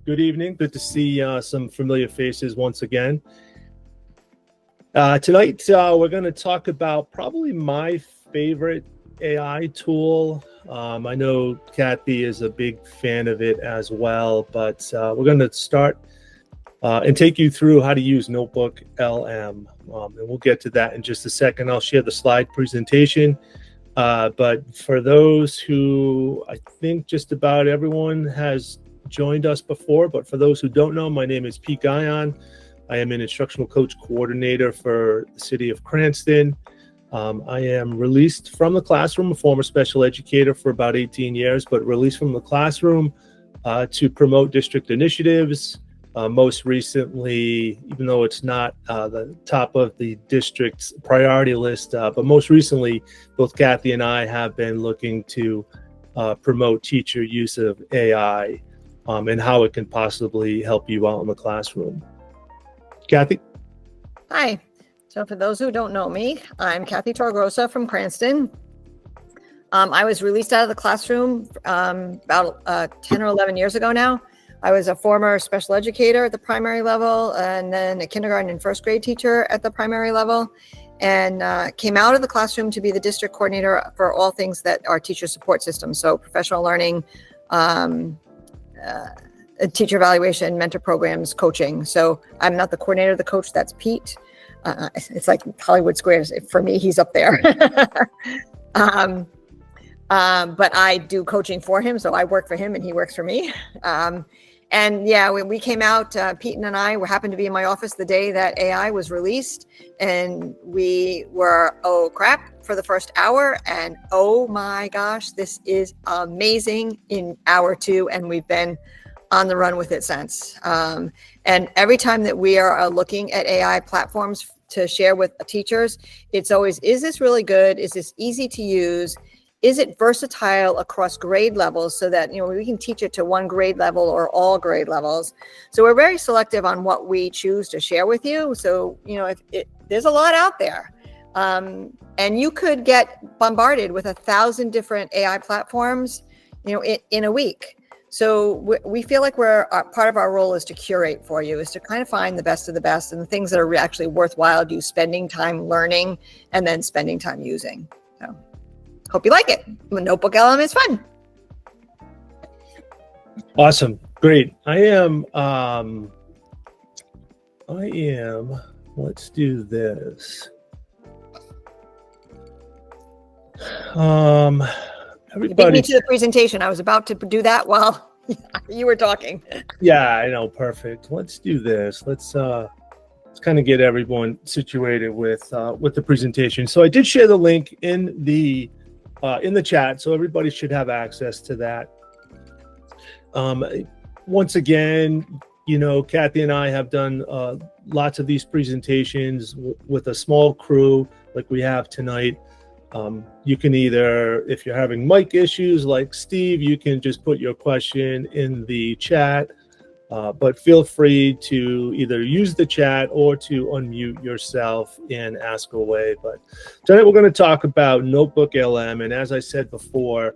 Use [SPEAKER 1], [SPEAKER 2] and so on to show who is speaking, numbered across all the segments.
[SPEAKER 1] Good evening. Good to see some familiar faces once again. Tonight, we're going to talk about probably my favorite AI tool. I know Kathy is a big fan of it as well, but we're going to start and take you through how to use NotebookLM. And we'll get to that in just a second. I'll share the slide presentation. But for those who, I think just about everyone has joined us before, but for those who don't know, my name is Pete Guyon. I am an instructional coach coordinator for the city of Cranston. I am released from the classroom, a former special educator for about 18 years, but released from the classroom to promote district initiatives. Most recently, even though it's not the top of the district's priority list, but most recently, both Kathy and I have been looking to promote teacher use of AI and how it can possibly help you out in the classroom. Kathy?
[SPEAKER 2] Hi. So for those who don't know me, I'm Kathy Torgrosa from Cranston. I was released out of the classroom about 10 or 11 years ago now. I was a former special educator at the primary level and then a kindergarten and first grade teacher at the primary level, and came out of the classroom to be the district coordinator for all things that are teacher support systems. So professional learning, teacher evaluation, mentor programs, coaching. So I'm not the coordinator, the coach, that's Pete. It's like Hollywood Squares. For me, he's up there. But I do coaching for him. So I work for him and he works for me. And yeah, when we came out, Pete and I happened to be in my office the day that AI was released. And we were, oh crap, for the first hour. And oh my gosh, this is amazing in hour 2. And we've been on the run with it since. And every time that we are looking at AI platforms to share with teachers, it's always, is this really good? Is this easy to use? Is it versatile across grade levels so that, we can teach it to one grade level or all grade levels? So we're very selective on what we choose to share with you. So, there's a lot out there. And you could get bombarded with 1,000 different AI platforms, in a week. So we feel like part of our role is to curate for you, is to kind of find the best of the best and the things that are actually worthwhile you spending time learning and then spending time using. So hope you like it. NotebookLM is fun.
[SPEAKER 1] Awesome. Great. I am, let's do this.
[SPEAKER 2] You beat me to the presentation. I was about to do that while you were talking.
[SPEAKER 1] Yeah, I know. Perfect. Let's do this. Let's kind of get everyone situated with the presentation. So I did share the link in the chat, so everybody should have access to that. Once again, Kathy and I have done lots of these presentations with a small crew like we have tonight. You can either, if you're having mic issues like Steve, you can just put your question in the chat, but feel free to either use the chat or to unmute yourself and ask away. But tonight we're going to talk about NotebookLM, and as I said before,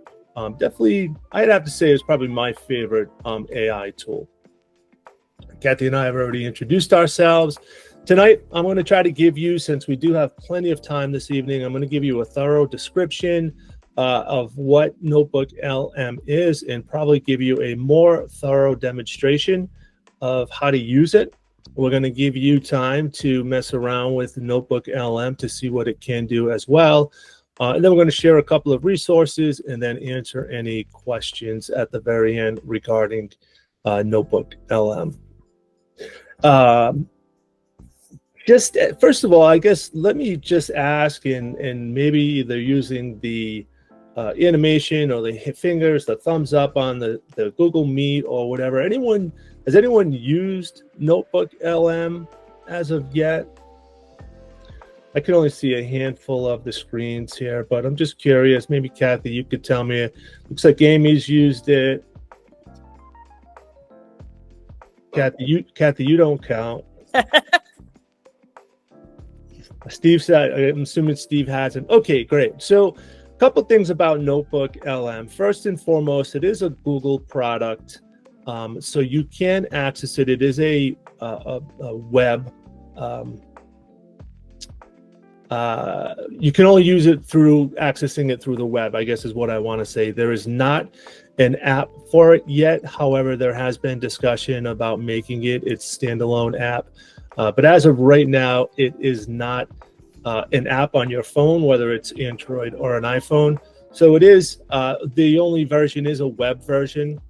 [SPEAKER 1] definitely I'd have to say it's probably my favorite AI tool. Kathy and I have already introduced ourselves. Tonight, I'm going to try to give you, since we do have plenty of time this evening, I'm going to give you a thorough description of what NotebookLM is and probably give you a more thorough demonstration of how to use it. We're going to give you time to mess around with NotebookLM to see what it can do as well. And then we're going to share a couple of resources and then answer any questions at the very end regarding NotebookLM. Just first of all, I guess let me just ask, and maybe either using the animation or the fingers, the thumbs up on the Google Meet or whatever. Has anyone used NotebookLM as of yet? I can only see a handful of the screens here, but I'm just curious. Maybe Kathy, you could tell me. Looks like Amy's used it. Kathy, you don't count. Steve said, I'm assuming Steve hasn't. Okay, great. So a couple things about NotebookLM. First and foremost, it is a Google product. So you can access it. It is a web. You can only use it through accessing it through the web, I guess is what I want to say. There is not an app for it yet. However, there has been discussion about making it its standalone app. But as of right now, it is not an app on your phone, whether it's Android or an iPhone. So it is, the only version is a web version.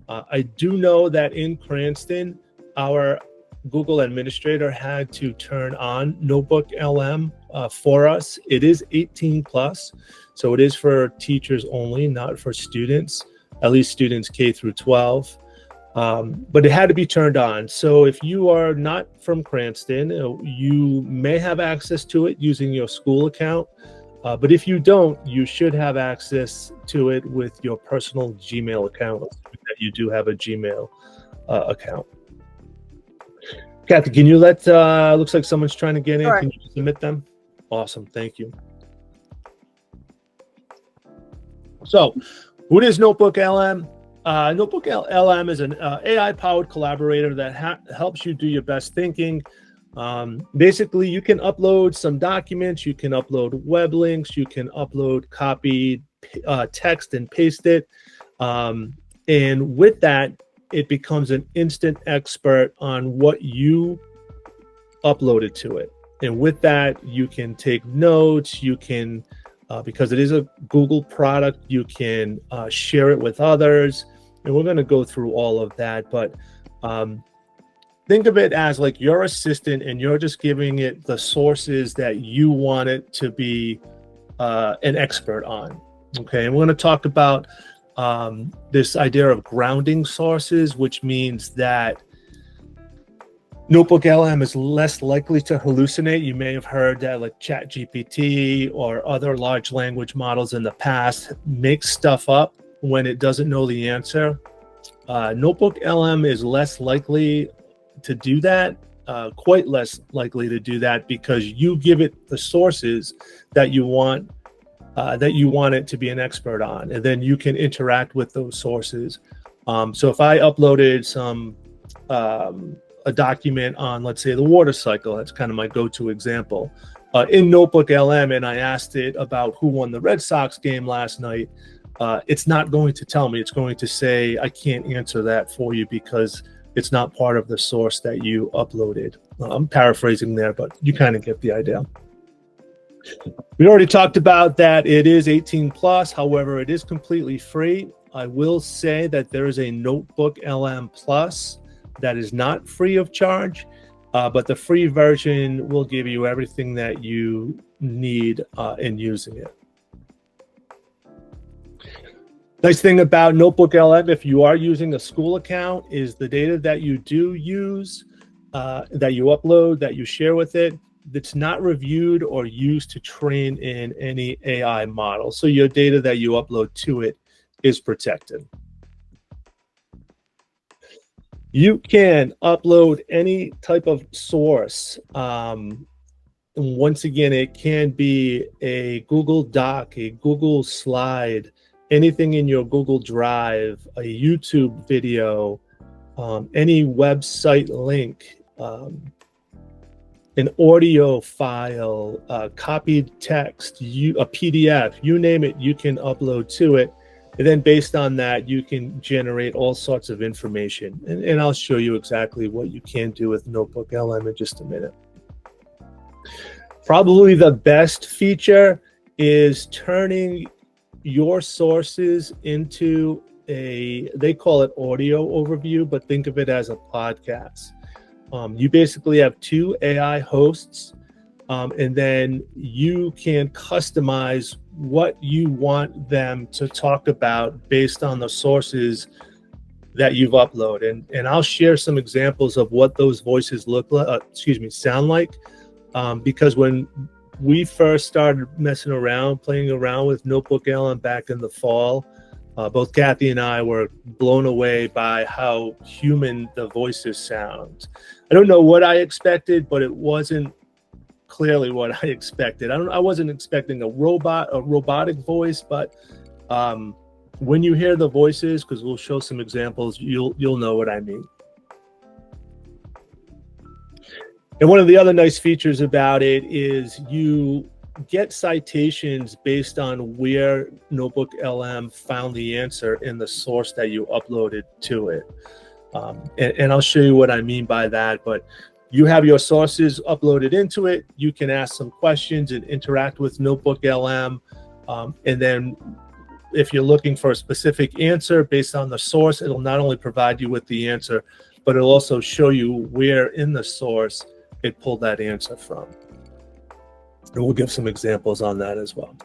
[SPEAKER 1] I do know that in Cranston, our Google administrator had to turn on NotebookLM for us. It is 18 plus, so it is for teachers only, not for students, at least students K through 12. But it had to be turned on. So if you are not from Cranston, you may have access to it using your school account. But if you don't, you should have access to it with your personal Gmail account. That you do have a Gmail account. Kathy, can you let, looks like someone's trying to get in.
[SPEAKER 2] Sure.
[SPEAKER 1] Can you submit them? Awesome, thank you. So, what is NotebookLM? NotebookLM is an AI-powered collaborator that helps you do your best thinking. Basically, you can upload some documents, you can upload web links, you can upload copied text and paste it. And with that, it becomes an instant expert on what you uploaded to it. And with that, you can take notes, you can, because it is a Google product, you can share it with others. And we're going to go through all of that. But think of it as like your assistant, and you're just giving it the sources that you want it to be an expert on. Okay, and we're going to talk about this idea of grounding sources, which means that NotebookLM is less likely to hallucinate. You may have heard that like ChatGPT or other large language models in the past make stuff up when it doesn't know the answer. NotebookLM is less likely to do that, quite less likely to do that, because you give it the sources that you want it to be an expert on, and then you can interact with those sources. So if I uploaded a document on, let's say, the water cycle, that's kind of my go-to example, in NotebookLM, and I asked it about who won the Red Sox game last night, it's not going to tell me. It's going to say, I can't answer that for you because it's not part of the source that you uploaded. I'm paraphrasing there, but you kind of get the idea. We already talked about that it is 18 plus. However, it is completely free. I will say that there is a NotebookLM Plus that is not free of charge, but the free version will give you everything that you need in using it. Nice thing about NotebookLM, if you are using a school account, is the data that you do use, that you upload, that you share with it, that's not reviewed or used to train in any AI model. So your data that you upload to it is protected. You can upload any type of source. And once again, it can be a Google Doc, a Google slide, anything in your Google Drive, a YouTube video, any website link, an audio file, copied text, a PDF, you name it, you can upload to it. And then based on that, you can generate all sorts of information. And I'll show you exactly what you can do with NotebookLM in just a minute. Probably the best feature is turning your sources into they call it audio overview, but think of it as a podcast. You basically have two AI hosts, and then you can customize what you want them to talk about based on the sources that you've uploaded. And I'll share some examples of what those voices look like, sound like, because when we first started messing around, playing around with NotebookLM back in the fall, both Kathy and I were blown away by how human the voices sound. I don't know what I expected, but it wasn't clearly what I expected. I wasn't expecting a robotic voice, but When you hear the voices, because we'll show some examples, you'll know what I mean. And one of the other nice features about it is you get citations based on where NotebookLM found the answer in the source that you uploaded to it. And I'll show you what I mean by that, but you have your sources uploaded into it. You can ask some questions and interact with NotebookLM. And then if you're looking for a specific answer based on the source, it'll not only provide you with the answer, but it'll also show you where in the source it pulled that answer from. And we'll give some examples on that as well.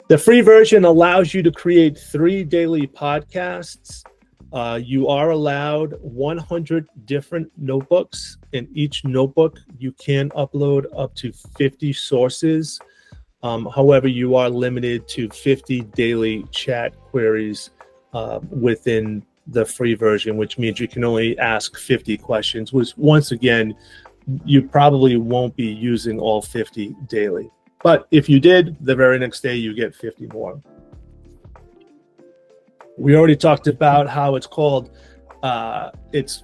[SPEAKER 1] The free version allows you to create 3 daily podcasts. You are allowed 100 different notebooks. In each notebook, you can upload up to 50 sources. However, you are limited to 50 daily chat queries within the free version, which means you can only ask 50 questions, which once again, you probably won't be using all 50 daily. But if you did, the very next day you get 50 more. We already talked about how it's called, it's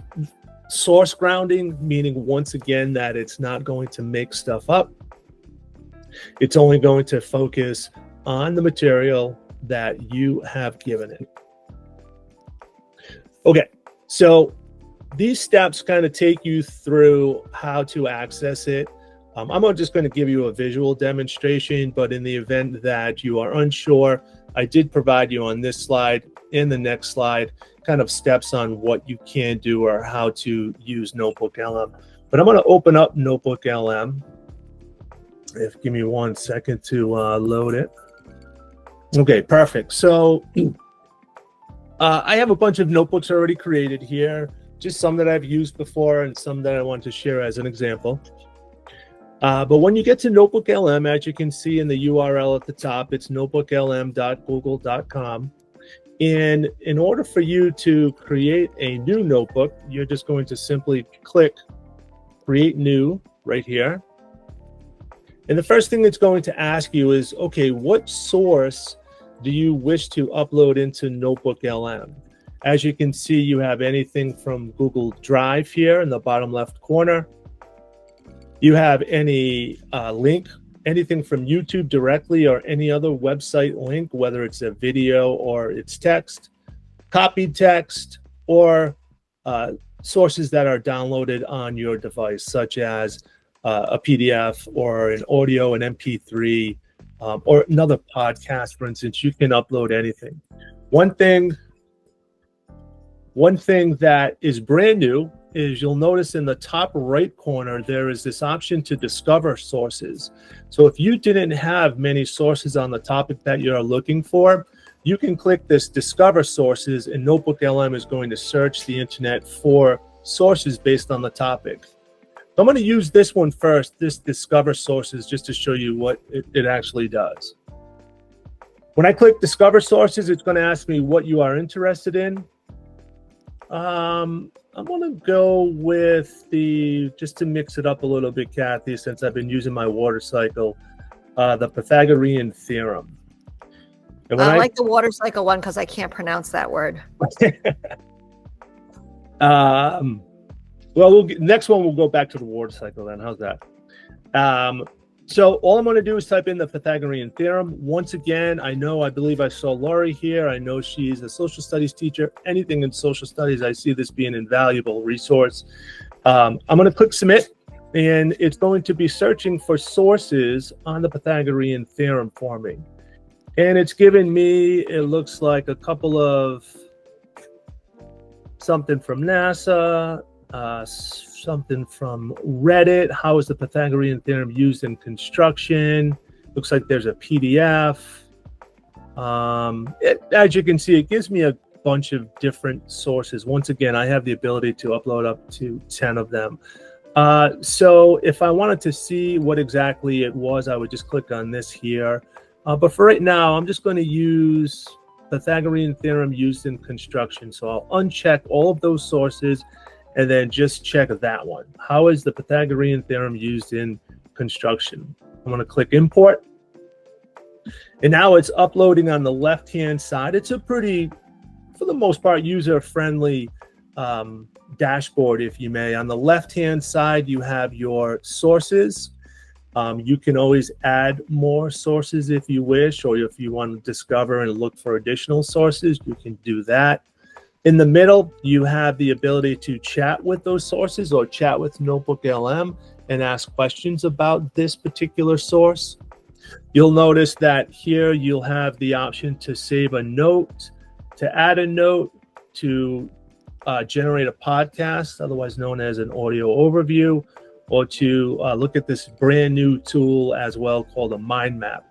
[SPEAKER 1] source grounding, meaning once again that it's not going to make stuff up. It's only going to focus on the material that you have given it. Okay, so these steps kind of take you through how to access it. I'm just going to give you a visual demonstration, but in the event that you are unsure, I did provide you on this slide, in the next slide, kind of steps on what you can do or how to use NotebookLM. But I'm going to open up NotebookLM. Give me 1 second to load it. Okay, perfect. So I have a bunch of notebooks already created here, just some that I've used before and some that I want to share as an example. But when you get to NotebookLM, as you can see in the URL at the top, it's notebooklm.google.com. And in order for you to create a new notebook, you're just going to simply click Create New right here. And the first thing it's going to ask you is, okay, what source do you wish to upload into NotebookLM? As you can see, you have anything from Google Drive here in the bottom left corner. You have any link, anything from YouTube directly or any other website link, whether it's a video or it's text, copied text, or sources that are downloaded on your device, such as a PDF or an audio, an MP3, or another podcast, for instance. You can upload anything. One thing that is brand new is you'll notice in the top right corner, there is this option to discover sources. So if you didn't have many sources on the topic that you're looking for, you can click this discover sources, and NotebookLM is going to search the internet for sources based on the topic. I'm going to use this one first, this discover sources, just to show you what it actually does. When I click discover sources, it's going to ask me what you are interested in. I'm going to go with just to mix it up a little bit, Kathy, since I've been using my water cycle, the Pythagorean theorem. And
[SPEAKER 2] I like the water cycle one because I can't pronounce that word.
[SPEAKER 1] Well, next one, we'll go back to the water cycle then. How's that? So all I'm going to do is type in the Pythagorean theorem. Once again, I believe I saw Laurie here. I know she's a social studies teacher. Anything in social studies, I see this being an invaluable resource. I'm going to click submit, and it's going to be searching for sources on the Pythagorean theorem for me. And it's given me, it looks like a couple of something from NASA, something from Reddit. How is the Pythagorean theorem used in construction? Looks like there's a PDF. As you can see, it gives me a bunch of different sources. Once again, I have the ability to upload up to 10 of them. So if I wanted to see what exactly it was, I would just click on this here. But for right now, I'm just going to use Pythagorean theorem used in construction. So I'll uncheck all of those sources and then just check that one. How is the Pythagorean theorem used in construction? I'm going to click import. And now it's uploading on the left-hand side. It's a pretty, for the most part, user-friendly dashboard, if you may. On the left-hand side, you have your sources. You can always add more sources if you wish, or if you want to discover and look for additional sources, you can do that. In the middle, you have the ability to chat with those sources or chat with NotebookLM and ask questions about this particular source. You'll notice that here you'll have the option to save a note, to add a note, to generate a podcast, otherwise known as an audio overview, or to look at this brand new tool as well called a mind map.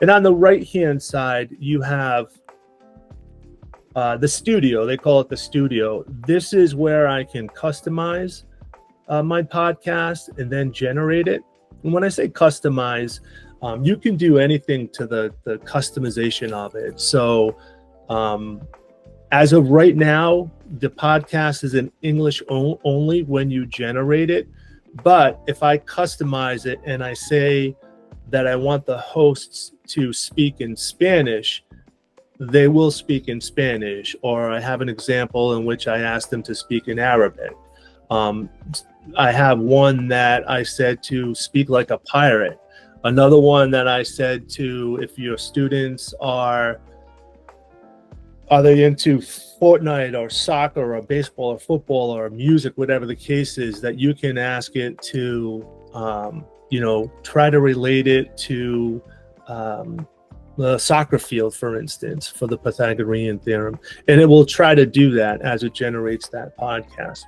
[SPEAKER 1] And on the right-hand side, you have the studio. They call it the studio. This is where I can customize my podcast and then generate it. And when I say customize, you can do anything to the customization of it. So as of right now, the podcast is in English only when you generate it. But if I customize it and I say that I want the hosts to speak in Spanish, they will speak in Spanish. Or I have an example in which I asked them to speak in Arabic. I have one that I said to speak like a pirate. Another one that I said to, if your students are they into Fortnite or soccer or baseball or football or music, whatever the case is, that you can ask it to, try to relate it to the soccer field, for instance, for the Pythagorean theorem. And it will try to do that as it generates that podcast.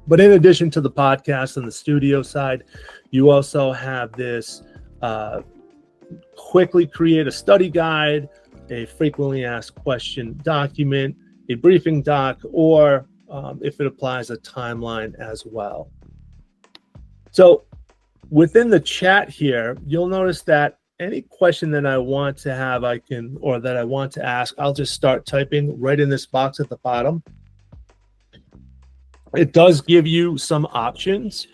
[SPEAKER 1] But in addition to the podcast on the studio side, you also have this quickly create a study guide, a frequently asked question document, a briefing doc, or if it applies, a timeline as well. So within the chat here, you'll notice that any question that I want to have, that I want to ask, I'll just start typing right in this box at the bottom. It does give you some options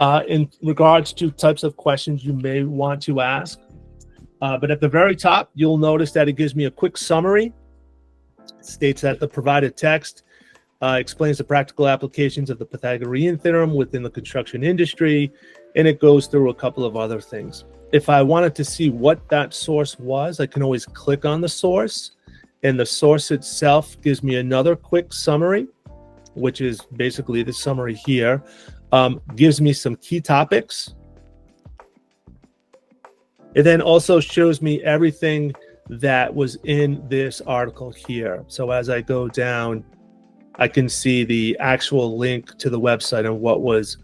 [SPEAKER 1] in regards to types of questions you may want to ask. But at the very top, you'll notice that it gives me a quick summary. It states that the provided text explains the practical applications of the Pythagorean theorem within the construction industry, and it goes through a couple of other things. If I wanted to see what that source was, I can always click on the source, and the source itself gives me another quick summary, which is basically the summary here. Gives me some key topics. It then also shows me everything that was in this article here. So as I go down, I can see the actual link to the website and what was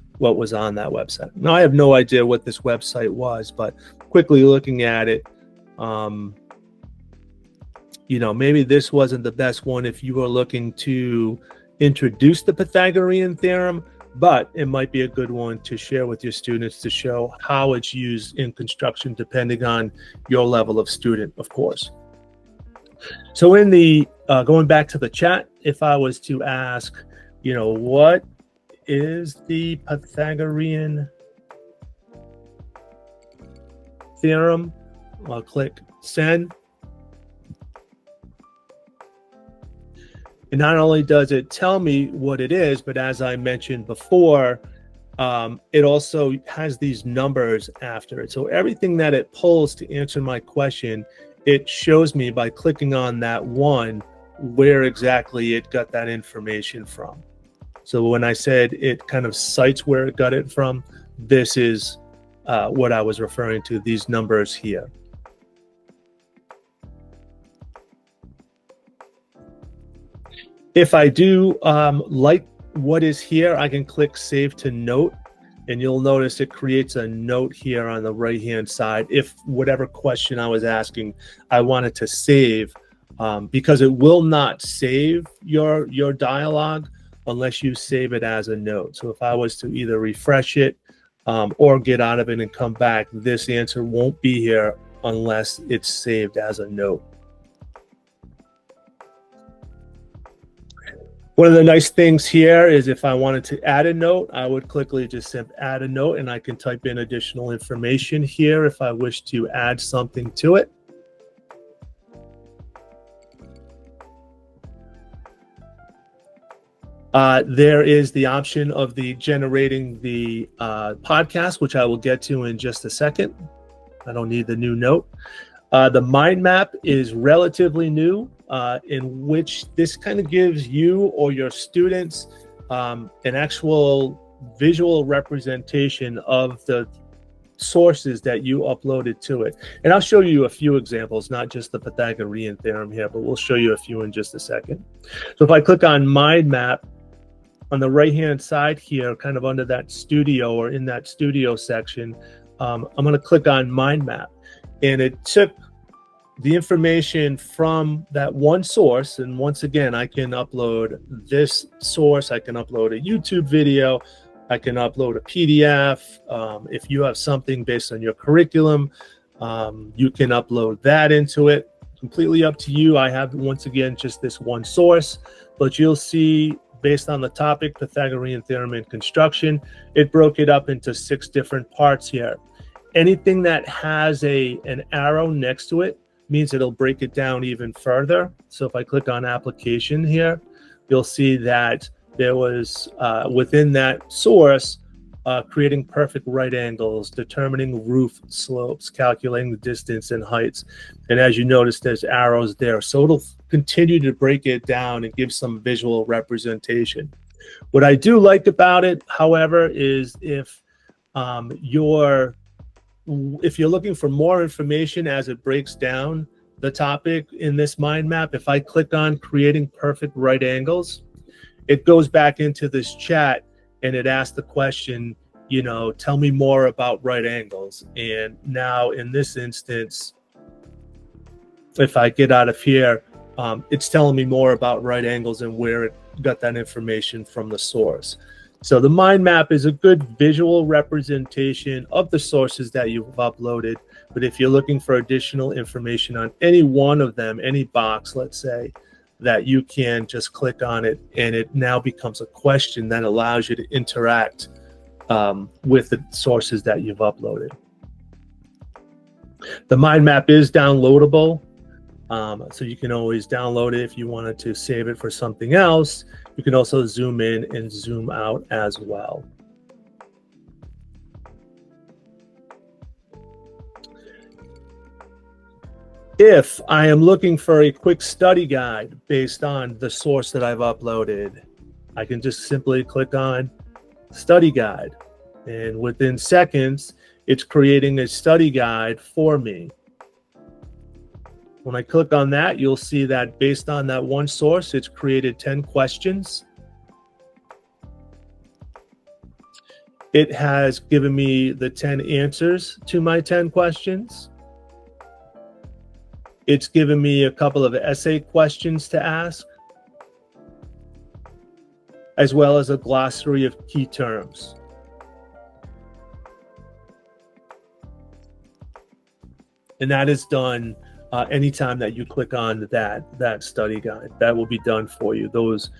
[SPEAKER 1] on that website. Now, I have no idea what this website was, but quickly looking at it, maybe this wasn't the best one if you were looking to introduce the Pythagorean theorem, but it might be a good one to share with your students to show how it's used in construction, depending on your level of student, of course. So in the, going back to the chat, if I was to ask, what is the Pythagorean theorem? I'll click send. And not only does it tell me what it is, but as I mentioned before, it also has these numbers after it. So everything that it pulls to answer my question, it shows me by clicking on that one where exactly it got that information from. So when I said it kind of cites where it got it from, this is what I was referring to, these numbers here. If I do like what is here, I can click Save to Note, and you'll notice it creates a note here on the right-hand side. If whatever question I was asking, I wanted to save, because it will not save your dialogue unless you save it as a note. So if I was to either refresh it or get out of it and come back, this answer won't be here unless it's saved as a note. One of the nice things here is if I wanted to add a note, I would quickly just add a note, and I can type in additional information here if I wish to add something to it. There is the option of the generating the podcast, which I will get to in just a second. I don't need the new note. The mind map is relatively new, in which this kind of gives you or your students an actual visual representation of the sources that you uploaded to it. And I'll show you a few examples, not just the Pythagorean theorem here, but we'll show you a few in just a second. So if I click on mind map, on the right hand side here, kind of under that studio or in that studio section, I'm going to click on mind map, and it took the information from that one source. And once again, I can upload this source, I can upload a YouTube video, I can upload a PDF. If you have something based on your curriculum, you can upload that into it. Completely up to you. I have, once again, just this one source, but you'll see based on the topic, Pythagorean theorem in construction, it broke it up into 6 different parts here. Anything that has an arrow next to it means it'll break it down even further. So if I click on application here, you'll see that there was within that source, creating perfect right angles, determining roof slopes, calculating the distance and heights. And as you notice, there's arrows there. So it'll continue to break it down and give some visual representation. What I do like about it, however, is if you're looking for more information as it breaks down the topic in this mind map, if I click on creating perfect right angles, it goes back into this chat and it asks the question, you know, tell me more about right angles. And now in this instance, if I get out of here, it's telling me more about right angles and where it got that information from the source. So the mind map is a good visual representation of the sources that you've uploaded. But if you're looking for additional information on any one of them, any box, let's say, that you can just click on it and it now becomes a question that allows you to interact with the sources that you've uploaded. The mind map is downloadable, so you can always download it if you wanted to save it for something else. You can also zoom in and zoom out as well. If I am looking for a quick study guide based on the source that I've uploaded, I can just simply click on study guide. And within seconds, it's creating a study guide for me. When I click on that, you'll see that based on that one source, it's created 10 questions. It has given me the 10 answers to my 10 questions. It's given me a couple of essay questions to ask, as well as a glossary of key terms. And that is done anytime that you click on that study guide. That will be done for you. Those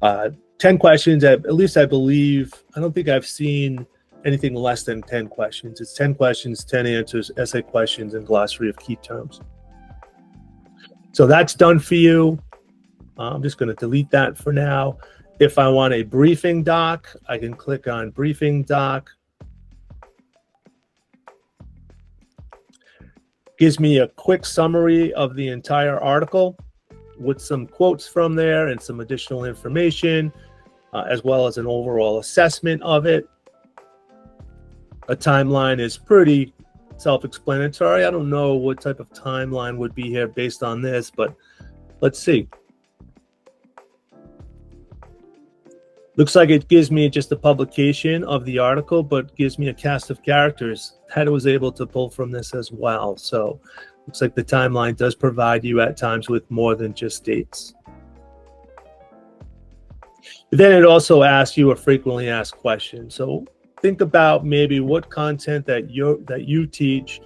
[SPEAKER 1] 10 questions, at least I believe, I don't think I've seen anything less than 10 questions. It's 10 questions, 10 answers, essay questions, and glossary of key terms. So that's done for you. I'm just going to delete that for now. If I want a briefing doc, I can click on briefing doc. Gives me a quick summary of the entire article with some quotes from there and some additional information, as well as an overall assessment of it. A timeline is pretty self-explanatory. I don't know what type of timeline would be here based on this, but let's see. Looks like it gives me just a publication of the article, but gives me a cast of characters that I was able to pull from this as well. So looks like the timeline does provide you at times with more than just dates. Then it also asks you a frequently asked question. So think about maybe what content that you teach,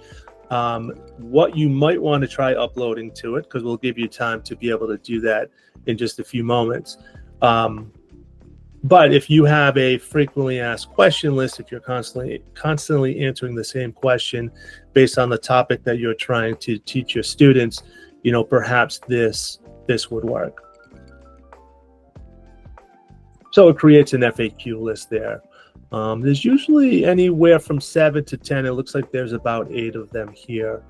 [SPEAKER 1] what you might want to try uploading to it, because we'll give you time to be able to do that in just a few moments. But if you have a frequently asked question list, if you're constantly answering the same question based on the topic that you're trying to teach your students, you know, perhaps this would work. So it creates an FAQ list there. There's usually anywhere from 7 to 10. It looks like there's about 8 of them here.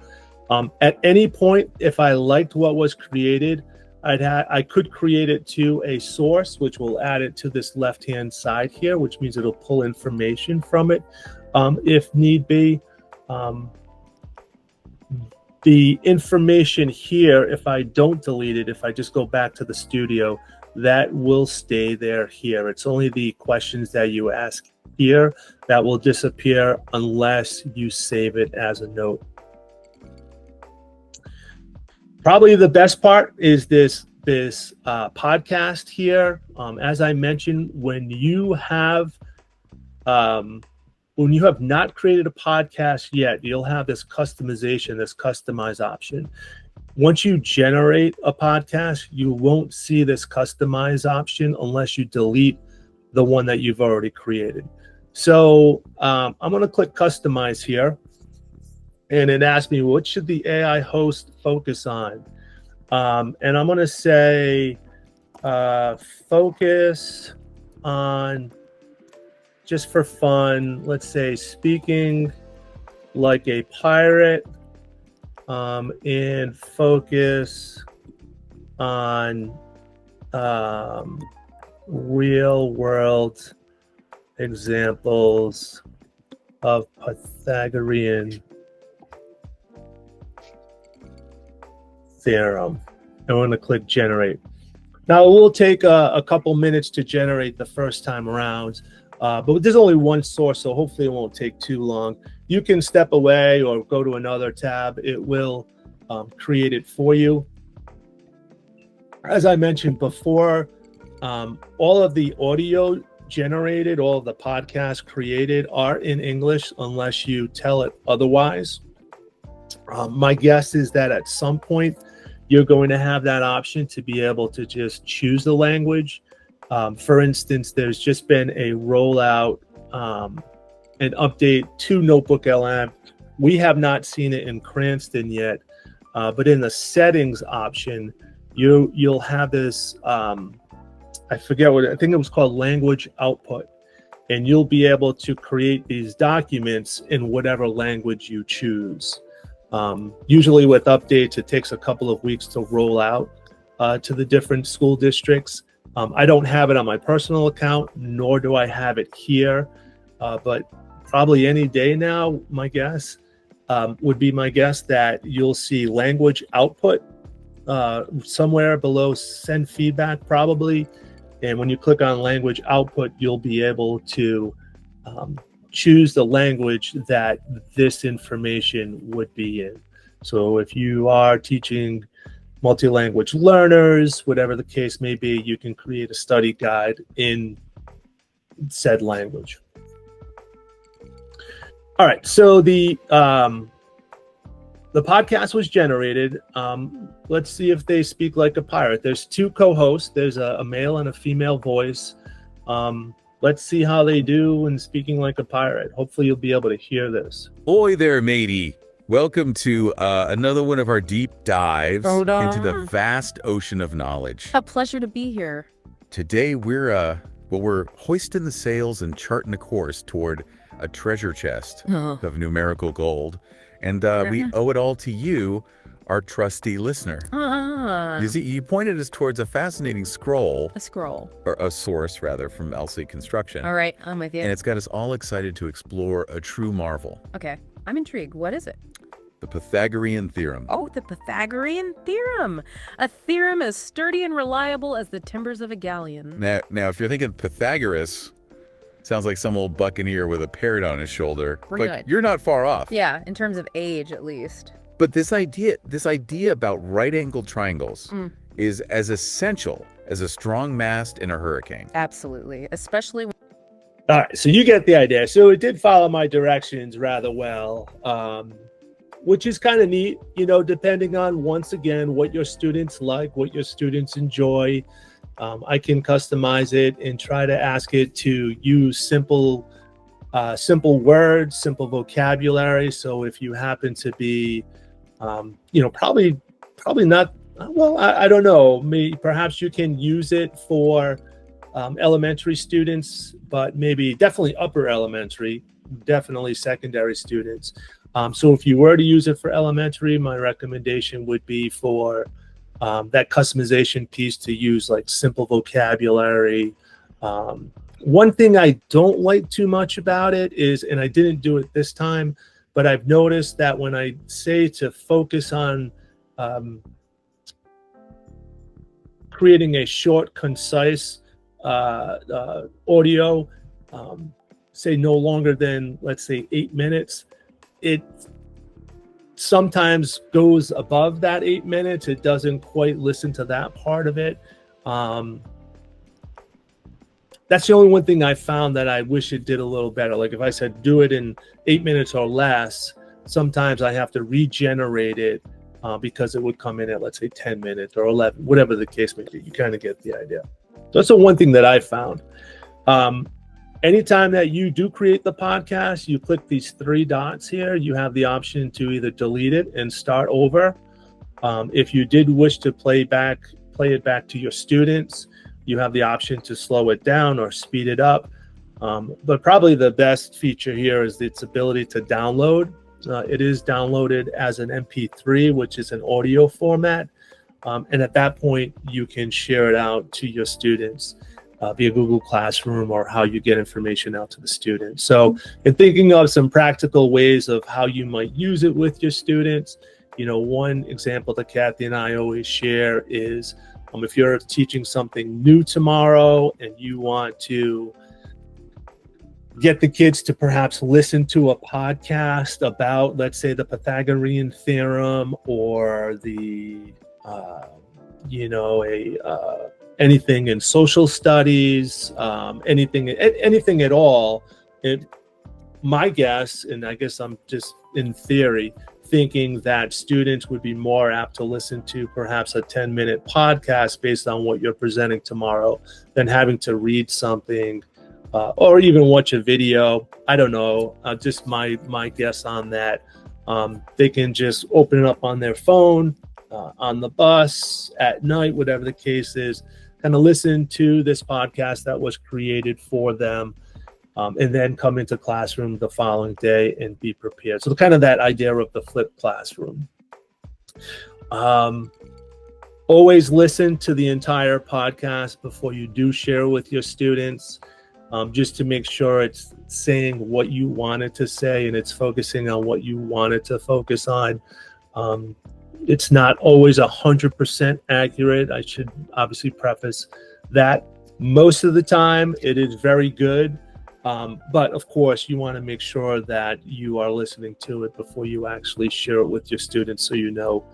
[SPEAKER 1] At any point, if I liked what was created, I could create it to a source, which will add it to this left-hand side here, which means it'll pull information from it if need be. The information here, if I don't delete it, if I just go back to the studio, that will stay there here. It's only the questions that you ask here that will disappear unless you save it as a note. Probably the best part is this podcast here. As I mentioned, when you have not created a podcast yet, you'll have this customization, this customize option. Once you generate a podcast, you won't see this customize option unless you delete the one that you've already created. So I'm going to click customize here, and it asks me, what should the AI host focus on? And I'm going to say focus on, just for fun, let's say speaking like a pirate, and focus on real world examples of Pythagorean theorem. And we're going to click generate. Now it will take a couple minutes to generate the first time around, but there's only one source, so hopefully it won't take too long. You can step away or go to another tab. It will create it for you. As I mentioned before, all of the audio generated, all of the podcasts created are in English unless you tell it otherwise. My guess is that at some point you're going to have that option to be able to just choose the language. For instance, there's just been a rollout, an update to NotebookLM. We have not seen it in Cranston yet, but in the settings option, you'll have this, I forget what, I think it was called language output. And you'll be able to create these documents in whatever language you choose. Usually with updates, it takes a couple of weeks to roll out to the different school districts. I don't have it on my personal account, nor do I have it here, but probably any day now, my guess would be my guess that you'll see language output somewhere below send feedback probably. And when you click on language output, you'll be able to choose the language that this information would be in. So if you are teaching multi-language learners, whatever the case may be, you can create a study guide in said language. All right, so the podcast was generated. Let's see if they speak like a pirate. There's 2 co-hosts. There's a male and a female voice. Let's see how they do in speaking like a pirate. Hopefully you'll be able to hear this.
[SPEAKER 3] Oi there, matey. Welcome to another one of our deep dives into the vast ocean of knowledge.
[SPEAKER 4] A pleasure to be here.
[SPEAKER 3] Today we're hoisting the sails and charting a course toward a treasure chest of numerical gold. And we owe it all to you, our trusty listener. You see, you pointed us towards a fascinating scroll.
[SPEAKER 4] A scroll.
[SPEAKER 3] Or a source, rather, from Elsie Construction.
[SPEAKER 4] All right, I'm with you.
[SPEAKER 3] And it's got us all excited to explore a true marvel.
[SPEAKER 4] Okay, I'm intrigued. What is it?
[SPEAKER 3] The Pythagorean theorem.
[SPEAKER 4] Oh, the Pythagorean theorem. A theorem as sturdy and reliable as the timbers of a galleon.
[SPEAKER 3] Now, if you're thinking Pythagoras, sounds like some old buccaneer with a parrot on his shoulder.
[SPEAKER 4] We're
[SPEAKER 3] but
[SPEAKER 4] good.
[SPEAKER 3] You're not far off.
[SPEAKER 4] Yeah, in terms of age, at least.
[SPEAKER 3] But this idea about right-angled triangles is as essential as a strong mast in a hurricane.
[SPEAKER 4] Absolutely, especially.
[SPEAKER 1] All right, so you get the idea. So it did follow my directions rather well, which is kind of neat, you know, depending on, once again, what your students like, what your students enjoy. I can customize it and try to ask it to use simple words, simple vocabulary. So if you happen to be, you know, probably not, well, I don't know, perhaps you can use it for elementary students, but maybe definitely upper elementary, definitely secondary students. So if you were to use it for elementary, my recommendation would be for that customization piece to use like simple vocabulary. One thing I don't like too much about it is, and I didn't do it this time, but I've noticed that when I say to focus on creating a short, concise audio, say no longer than, let's say, 8 minutes, it sometimes goes above that 8 minutes. It doesn't quite listen to that part of it. That's the only one thing I found that I wish it did a little better. Like if I said do it in 8 minutes or less, sometimes I have to regenerate it because it would come in at, let's say, 10 minutes or 11, whatever the case may be. You kind of get the idea. So that's the one thing that I found. Anytime that you do create the podcast, you click these 3 dots here. You have the option to either delete it and start over. If you did wish to play it back to your students, you have the option to slow it down or speed it up. But probably the best feature here is its ability to download. It is downloaded as an MP3, which is an audio format. And at that point, you can share it out to your students via Google Classroom or how you get information out to the students. So in thinking of some practical ways of how you might use it with your students, one example that Kathy and I always share is if you're teaching something new tomorrow and you want to get the kids to perhaps listen to a podcast about, let's say, the Pythagorean theorem or the, anything in social studies, anything at all. My guess, and I guess I'm just in theory, thinking that students would be more apt to listen to perhaps a 10-minute podcast based on what you're presenting tomorrow than having to read something or even watch a video. I don't know, just my guess on that. They can just open it up on their phone, on the bus, at night, whatever the case is, kind of listen to this podcast that was created for them, and then come into classroom the following day and be prepared. So kind of that idea of the flipped classroom. Always listen to the entire podcast before you do share with your students, just to make sure it's saying what you want it to say and it's focusing on what you want it to focus on. It's not always 100% accurate. I should obviously preface that. Most of the time, it is very good. But of course, you want to make sure that you are listening to it before you actually share it with your students so you know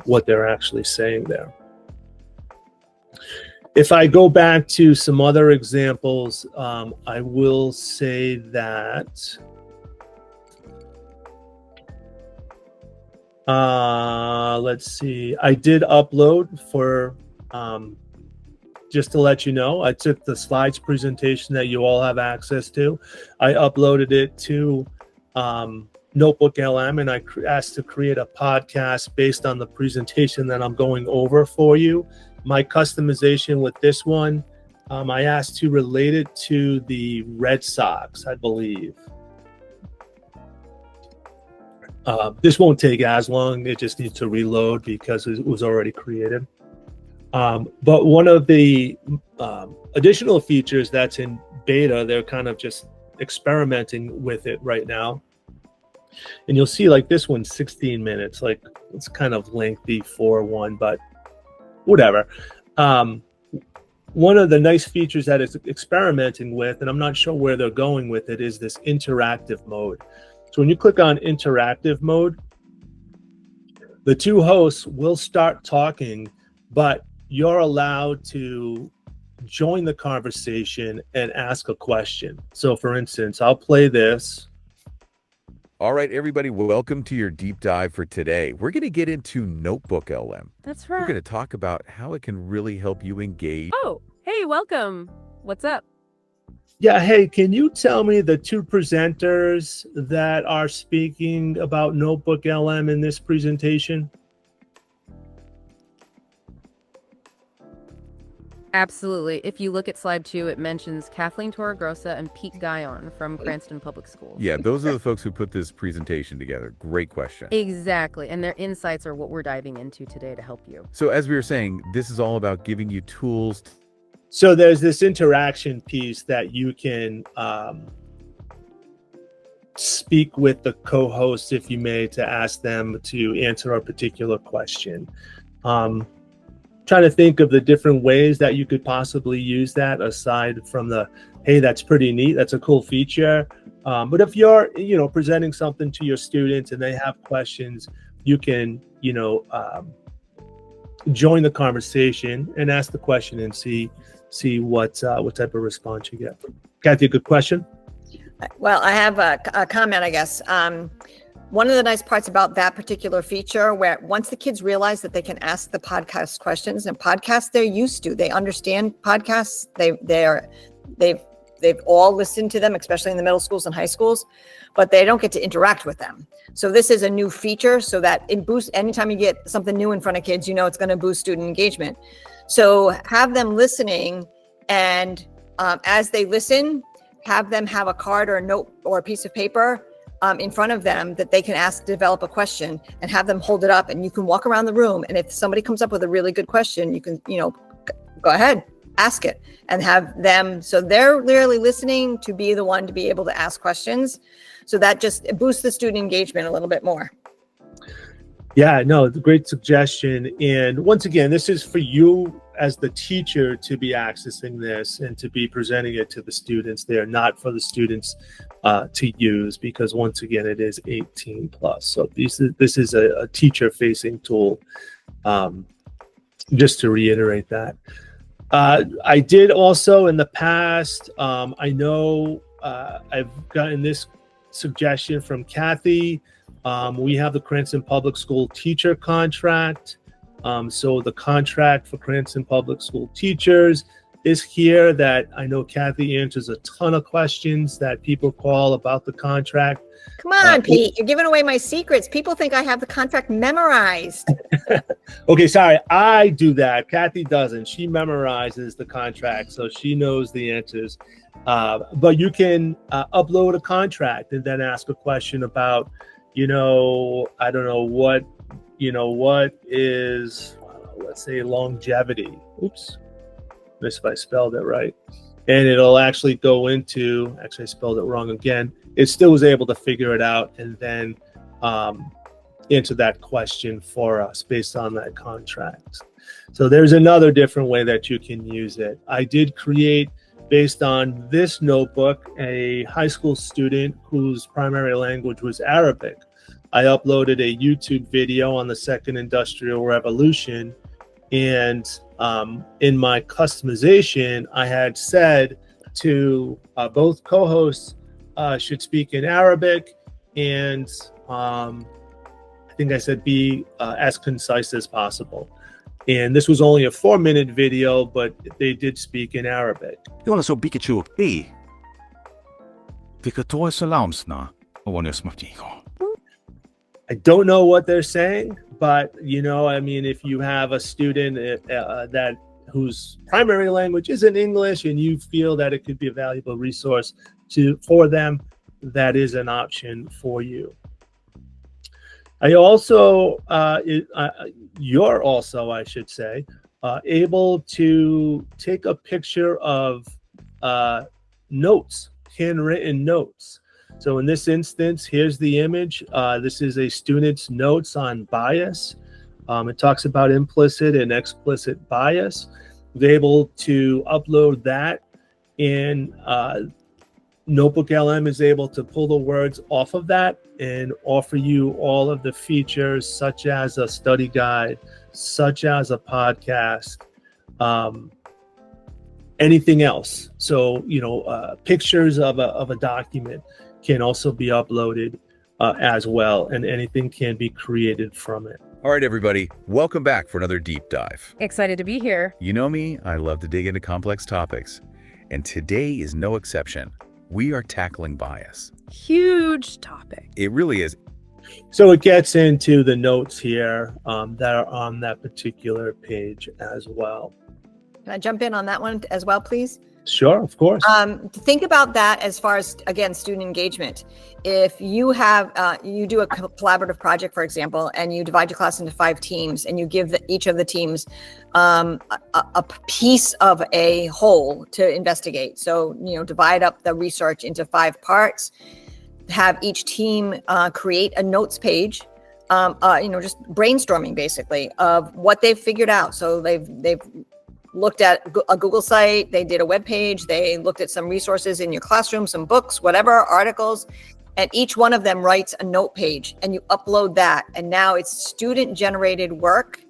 [SPEAKER 1] what they're actually saying there. If I go back to some other examples, I will say that let's see, I did upload for just to let you know, I took the slides presentation that you all have access to. I uploaded it to NotebookLM, and I asked to create a podcast based on the presentation that I'm going over for you. My customization with this one, I asked to relate it to the Red Sox, I believe. This won't take as long. It just needs to reload because it was already created. But one of the additional features that's in beta, they're kind of just experimenting with it right now. And you'll see like this one's 16 minutes. Like it's kind of lengthy for one, but whatever. One of the nice features that it's experimenting with, and I'm not sure where they're going with it, is this interactive mode. So when you click on interactive mode, the two hosts will start talking, but you're allowed to join the conversation and ask a question. So for instance, I'll play this.
[SPEAKER 3] All right, everybody, welcome to your deep dive for today. We're going to get into NotebookLM.
[SPEAKER 4] That's right.
[SPEAKER 3] We're going to talk about how it can really help you engage.
[SPEAKER 4] Oh, hey, welcome. What's up?
[SPEAKER 1] Yeah, hey, can you tell me the two presenters that are speaking about NotebookLM in this presentation?
[SPEAKER 4] Absolutely. If you look at slide 2, it mentions Kathleen Torregrossa and Pete Guyon from Cranston Public Schools.
[SPEAKER 3] Yeah, those are the folks who put this presentation together. Great question.
[SPEAKER 4] Exactly. And their insights are what we're diving into today to help you.
[SPEAKER 3] So as we were saying, this is all about giving you tools.
[SPEAKER 1] So there's this interaction piece that you can speak with the co-host, if you may, to ask them to answer a particular question. Trying to think of the different ways that you could possibly use that, aside from the, hey, that's pretty neat, that's a cool feature. But if you're, presenting something to your students and they have questions, you can, join the conversation and ask the question and see what type of response you get. Kathy, a good question?
[SPEAKER 2] Well, I have a comment, I guess. One of the nice parts about that particular feature, where once the kids realize that they can ask the podcast questions, and podcasts they're used to, they understand podcasts. They've all listened to them, especially in the middle schools and high schools, but they don't get to interact with them. So this is a new feature, so that it boosts. Anytime you get something new in front of kids, it's going to boost student engagement. So have them listening, and as they listen, have them have a card or a note or a piece of paper in front of them that they can develop a question, and have them hold it up, and you can walk around the room. And if somebody comes up with a really good question, you can, go ahead, ask it, and have them. So they're literally listening to be the one to be able to ask questions. So that just boosts the student engagement a little bit more.
[SPEAKER 1] Yeah, no, great suggestion. And once again, this is for you as the teacher to be accessing this and to be presenting it to the students. They are not for the students to use, because once again, it is 18 plus. So this is a teacher facing tool, just to reiterate that. I did also in the past, I know I've gotten this suggestion from Kathy. We have the Cranston Public School teacher contract. So the contract for Cranston Public School teachers is here. That I know Kathy answers a ton of questions that people call about the contract.
[SPEAKER 2] Come on, Pete, you're giving away my secrets. People think I have the contract memorized.
[SPEAKER 1] Okay, sorry, I do that. Kathy doesn't. She memorizes the contract, so she knows the answers. But you can upload a contract and then ask a question about, I don't know what is, let's say, longevity. Oops, missed if I spelled it right. And it'll actually go into, actually I spelled it wrong again. It still was able to figure it out and then answer that question for us based on that contract. So there's another different way that you can use it. I did create, based on this notebook, a high school student whose primary language was Arabic. I uploaded a YouTube video on the Second Industrial Revolution, and in my customization, I had said to both co-hosts should speak in Arabic, and I think I said be as concise as possible. And this was only a 4-minute video, but they did speak in Arabic.
[SPEAKER 5] Jolla så bygger ju upp i. Vilka tog så lansna och vad nu smaktigo.
[SPEAKER 1] I don't know what they're saying, but if you have a student that whose primary language isn't English and you feel that it could be a valuable resource for them, that is an option for you. I also, you're also, I should say, able to take a picture of notes, handwritten notes. So in this instance, here's the image. This is a student's notes on bias. It talks about implicit and explicit bias. They're able to upload that, and NotebookLM is able to pull the words off of that and offer you all of the features, such as a study guide, such as a podcast, anything else. So, pictures of a document can also be uploaded as well, and anything can be created from it.
[SPEAKER 3] All right, everybody, welcome back for another deep dive.
[SPEAKER 4] Excited to be here.
[SPEAKER 3] You know me, I love to dig into complex topics, and today is no exception. We are tackling bias.
[SPEAKER 4] Huge topic.
[SPEAKER 3] It really is.
[SPEAKER 1] So it gets into the notes here that are on that particular page as well.
[SPEAKER 2] Can I jump in on that one as well, please?
[SPEAKER 1] Sure, of course.
[SPEAKER 2] Think about that as far as, again, student engagement. If you have, you do a collaborative project, for example, and you divide your class into 5 teams, and you give each of the teams a piece of a whole to investigate. So, divide up the research into 5 parts, have each team create a notes page, just brainstorming basically of what they've figured out. So they've looked at a Google site, they did a web page, they looked at some resources in your classroom, some books, whatever, articles, and each one of them writes a note page, and you upload that. And now it's student generated work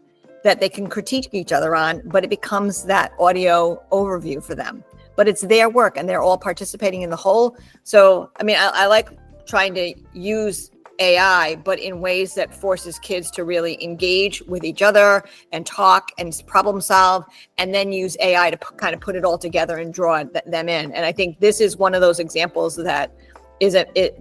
[SPEAKER 2] that they can critique each other on, but it becomes that audio overview for them. But it's their work and they're all participating in the whole. So, I like trying to use AI, but in ways that forces kids to really engage with each other and talk and problem solve, and then use AI to kind of put it all together and draw them in. And I think this is one of those examples that is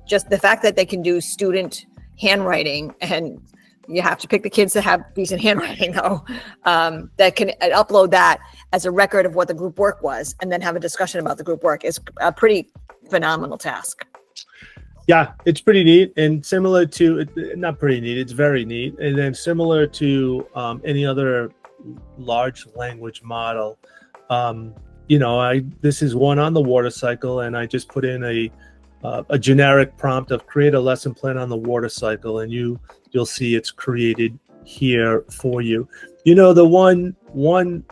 [SPEAKER 2] just the fact that they can do student handwriting, and you have to pick the kids that have decent handwriting though, that can upload that as a record of what the group work was, and then have a discussion about the group work is a pretty phenomenal task.
[SPEAKER 1] Yeah, it's pretty neat, and similar to, not pretty neat, it's very neat. And then similar to any other large language model, this is one on the water cycle, and I just put in a generic prompt of create a lesson plan on the water cycle, and you'll see it's created here for you. The one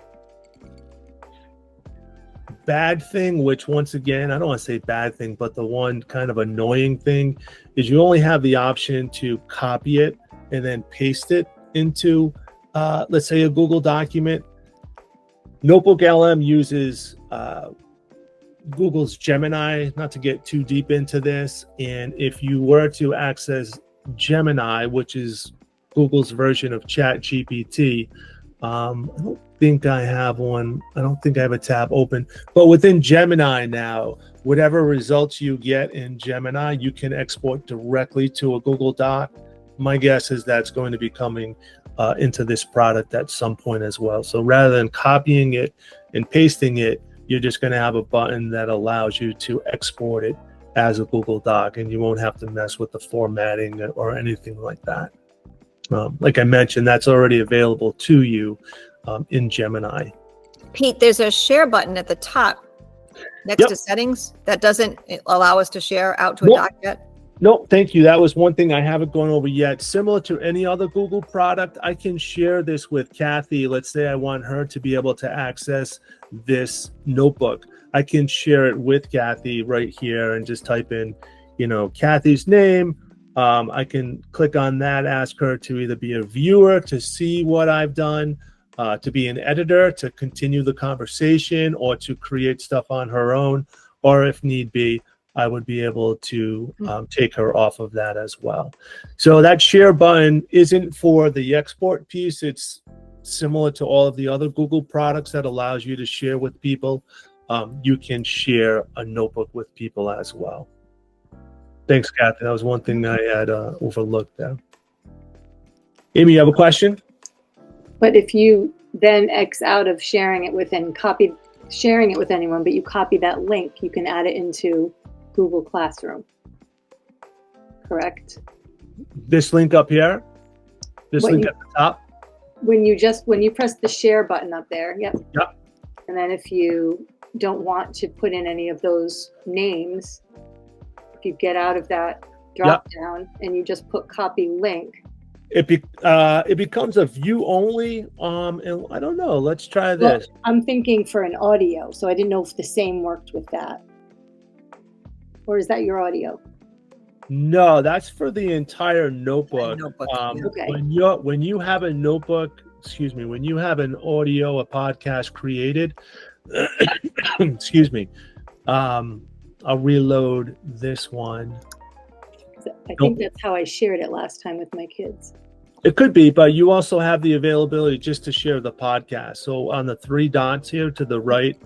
[SPEAKER 1] bad thing, which once again, I don't want to say bad thing, but the one kind of annoying thing is you only have the option to copy it and then paste it into, let's say, a Google document. NotebookLM uses Google's Gemini, not to get too deep into this. And if you were to access Gemini, which is Google's version of ChatGPT, I don't think I have one. I don't think I have a tab open, but within Gemini now, whatever results you get in Gemini, you can export directly to a Google Doc. My guess is that's going to be coming into this product at some point as well. So rather than copying it and pasting it, you're just going to have a button that allows you to export it as a Google Doc, and you won't have to mess with the formatting or anything like that. Like I mentioned, that's already available to you in Gemini.
[SPEAKER 2] Pete, there's a share button at the top next to settings that doesn't allow us to share out to a doc yet.
[SPEAKER 1] No, thank you. That was one thing I haven't gone over yet. Similar to any other Google product, I can share this with Kathy. Let's say I want her to be able to access this notebook. I can share it with Kathy right here and just type in, Kathy's name. I can click on that, ask her to either be a viewer to see what I've done, to be an editor to continue the conversation, or to create stuff on her own, or if need be, I would be able to take her off of that as well. So that share button isn't for the export piece. It's similar to all of the other Google products that allows you to share with people. You can share a notebook with people as well. Thanks, Kathy. That was one thing I had overlooked there. Amy, you have a question?
[SPEAKER 6] But if you then X out of sharing it with sharing it with anyone, but you copy that link, you can add it into Google Classroom. Correct?
[SPEAKER 1] This link up here? This link at the top?
[SPEAKER 6] When you press the share button up there, yep. And then if you don't want to put in any of those names, if you get out of that drop down and you just put copy link,
[SPEAKER 1] it becomes a view only. And I don't know. Let's try this.
[SPEAKER 6] Well, I'm thinking for an audio, so I didn't know if the same worked with that. Or is that your audio?
[SPEAKER 1] No, that's for the entire notebook.
[SPEAKER 6] Okay.
[SPEAKER 1] When you have a notebook, when you have an audio, a podcast created, I'll reload this one.
[SPEAKER 6] I think that's how I shared it last time with my kids.
[SPEAKER 1] It could be, but you also have the availability just to share the podcast. So on the 3 dots here to the right,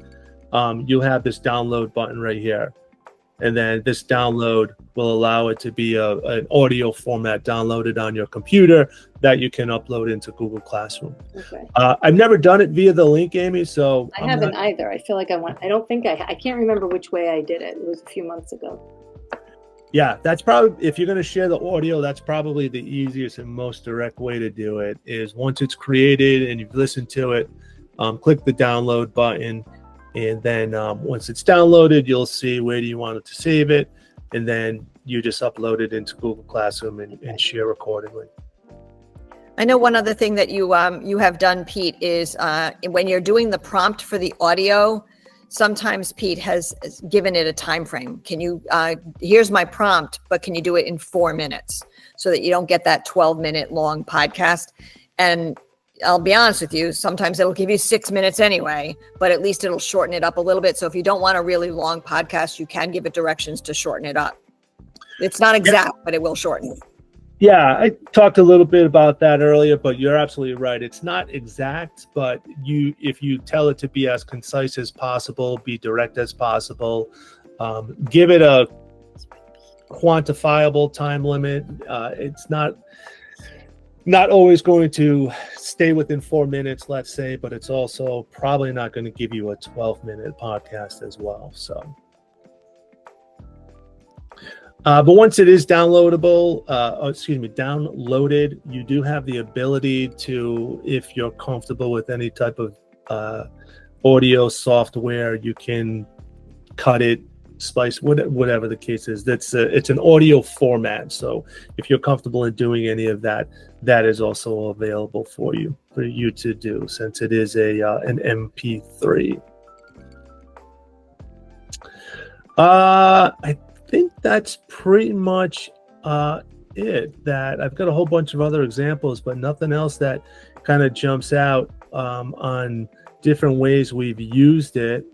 [SPEAKER 1] you'll have this download button right here. And then this download will allow it to be an audio format downloaded on your computer that you can upload into Google Classroom.
[SPEAKER 6] Okay.
[SPEAKER 1] I've never done it via the link, Amy, so
[SPEAKER 6] I haven't either. I feel like I can't remember which way I did it. It was a few months ago.
[SPEAKER 1] Yeah, that's probably, if you're going to share the audio, that's probably the easiest and most direct way to do it, is once it's created and you've listened to it, click the download button. And then once it's downloaded, you'll see where do you want it to save it. And then you just upload it into Google Classroom and share accordingly.
[SPEAKER 2] I know one other thing that you have done, Pete, is when you're doing the prompt for the audio, sometimes Pete has given it a time frame. Can you, here's my prompt, but can you do it in 4 minutes so that you don't get that 12-minute long podcast? And I'll be honest with you, sometimes it'll give you 6 minutes anyway, but at least it'll shorten it up a little bit. So if you don't want a really long podcast, you can give it directions to shorten it up. It's not exact, but it will shorten.
[SPEAKER 1] Yeah, I talked a little bit about that earlier, but you're absolutely right. It's not exact, but if you tell it to be as concise as possible, be direct as possible, give it a quantifiable time limit. It's not always going to stay within 4 minutes, let's say, but it's also probably not going to give you a 12-minute podcast as well. So, but once it is downloaded, you do have the ability to, if you're comfortable with any type of audio software, you can cut it, splice, whatever the case is. It's an audio format. So if you're comfortable in doing any of that, that is also available for you to do, since it is an MP3. I think that's pretty much it. That I've got a whole bunch of other examples, but nothing else that kind of jumps out on different ways we've used it.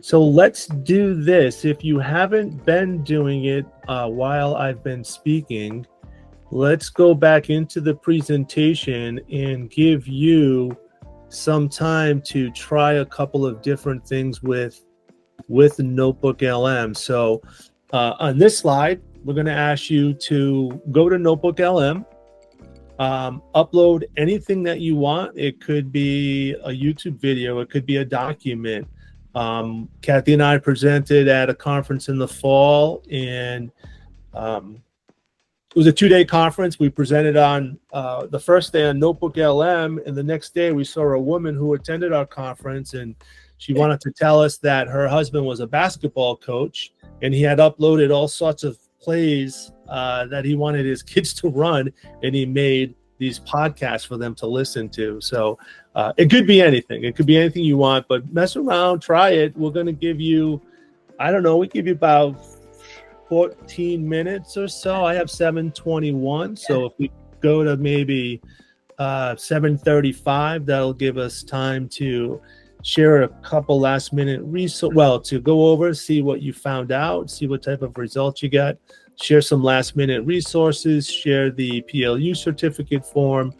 [SPEAKER 1] So let's do this. If you haven't been doing it while I've been speaking, let's go back into the presentation and give you some time to try a couple of different things with NotebookLM. So on this slide, we're going to ask you to go to NotebookLM, upload anything that you want. It could be a YouTube video, it could be a document. Kathy and I presented at a conference in the fall, and it was a 2-day conference. We presented on the first day on NotebookLM, and the next day we saw a woman who attended our conference, and she wanted to tell us that her husband was a basketball coach, and he had uploaded all sorts of plays that he wanted his kids to run, and he made these podcasts for them to listen to. So it could be anything. It could be anything you want, but mess around, try it. We're going to give you, I don't know, we give you about 14 minutes or so. I have 7:21. So if we go to maybe 7:35, that'll give us time to share a couple last minute to go over, see what you found out, see what type of results you got, share some last minute resources, share the PLU certificate form,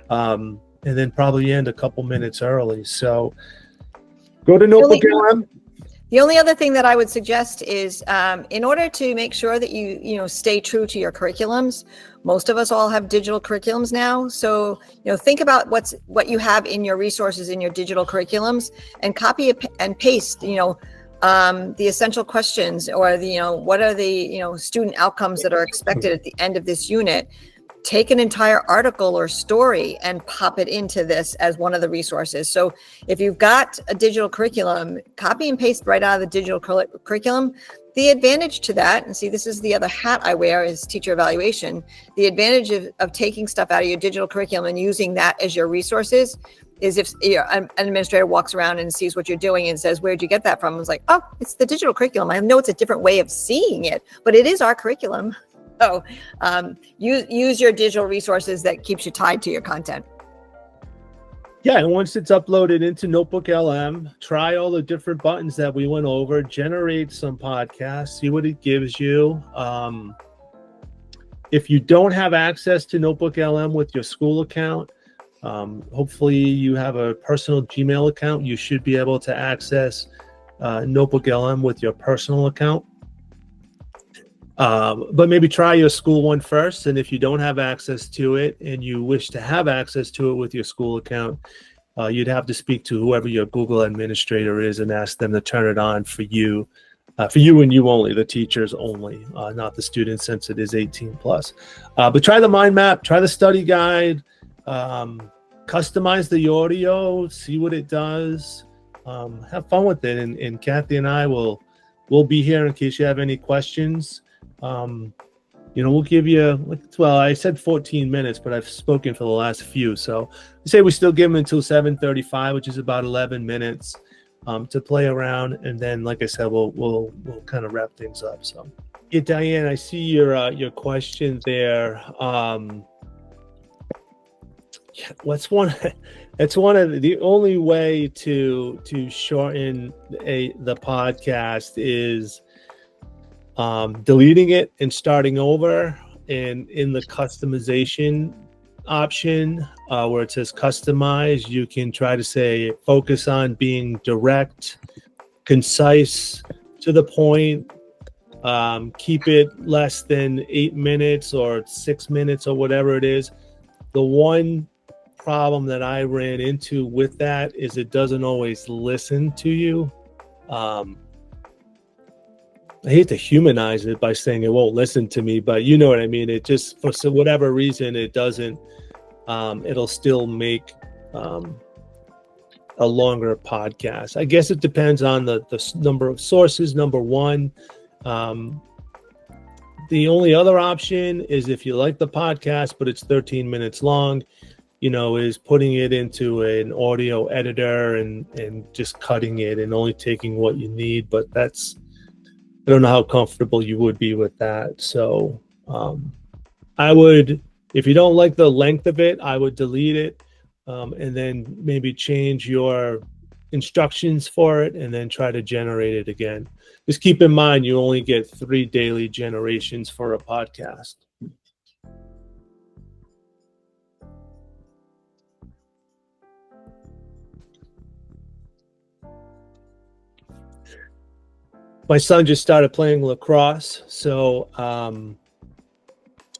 [SPEAKER 1] and then probably end a couple minutes early. So go to NotebookLM.
[SPEAKER 2] The only other thing that I would suggest is in order to make sure that you stay true to your curriculums, most of us all have digital curriculums now. So, think about what you have in your resources in your digital curriculums and copy and paste, the essential questions or what are the, student outcomes that are expected at the end of this unit. Take an entire article or story and pop it into this as one of the resources. So if you've got a digital curriculum, copy and paste right out of the digital curriculum. The advantage to that, and see, this is the other hat I wear, is teacher evaluation. The advantage of taking stuff out of your digital curriculum and using that as your resources is if an administrator walks around and sees what you're doing and says, where'd you get that from? It's like, oh, it's the digital curriculum. I know it's a different way of seeing it, but it is our curriculum. So use your digital resources that keeps you tied to your content.
[SPEAKER 1] Yeah, and once it's uploaded into NotebookLM, try all the different buttons that we went over, generate some podcasts, see what it gives you. If you don't have access to NotebookLM with your school account, hopefully you have a personal Gmail account. You should be able to access NotebookLM with your personal account. But maybe try your school one first. And if you don't have access to it and you wish to have access to it with your school account, you'd have to speak to whoever your Google administrator is and ask them to turn it on for you and you only, the teachers only, not the students, since it is 18 plus. But try the mind map, try the study guide, customize the audio, see what it does, have fun with it. And Kathy and I will be here in case you have any questions. We'll give you, well, I said 14 minutes, but I've spoken for the last few. So I say we still give them until 7:35, which is about 11 minutes to play around. And then, like I said, we'll kind of wrap things up. So yeah, Diane, I see your question there. That's one of the only way to shorten the podcast is deleting it and starting over. And in the customization option where it says customize, you can try to say focus on being direct, concise, to the point, keep it less than 8 minutes or 6 minutes or whatever it is. The one problem that I ran into with that is it doesn't always listen to you. I hate to humanize it by saying it won't listen to me, but you know what I mean. It just, for whatever reason, it doesn't. It'll still make a longer podcast. I guess it depends on the number of sources, number one. The only other option is if you like the podcast, but it's 13 minutes long, is putting it into an audio editor and just cutting it and only taking what you need. But I don't know how comfortable you would be with that. So I would, if you don't like the length of it, I would delete it and then maybe change your instructions for it and then try to generate it again. Just keep in mind, you only get 3 daily generations for a podcast. My son just started playing lacrosse, so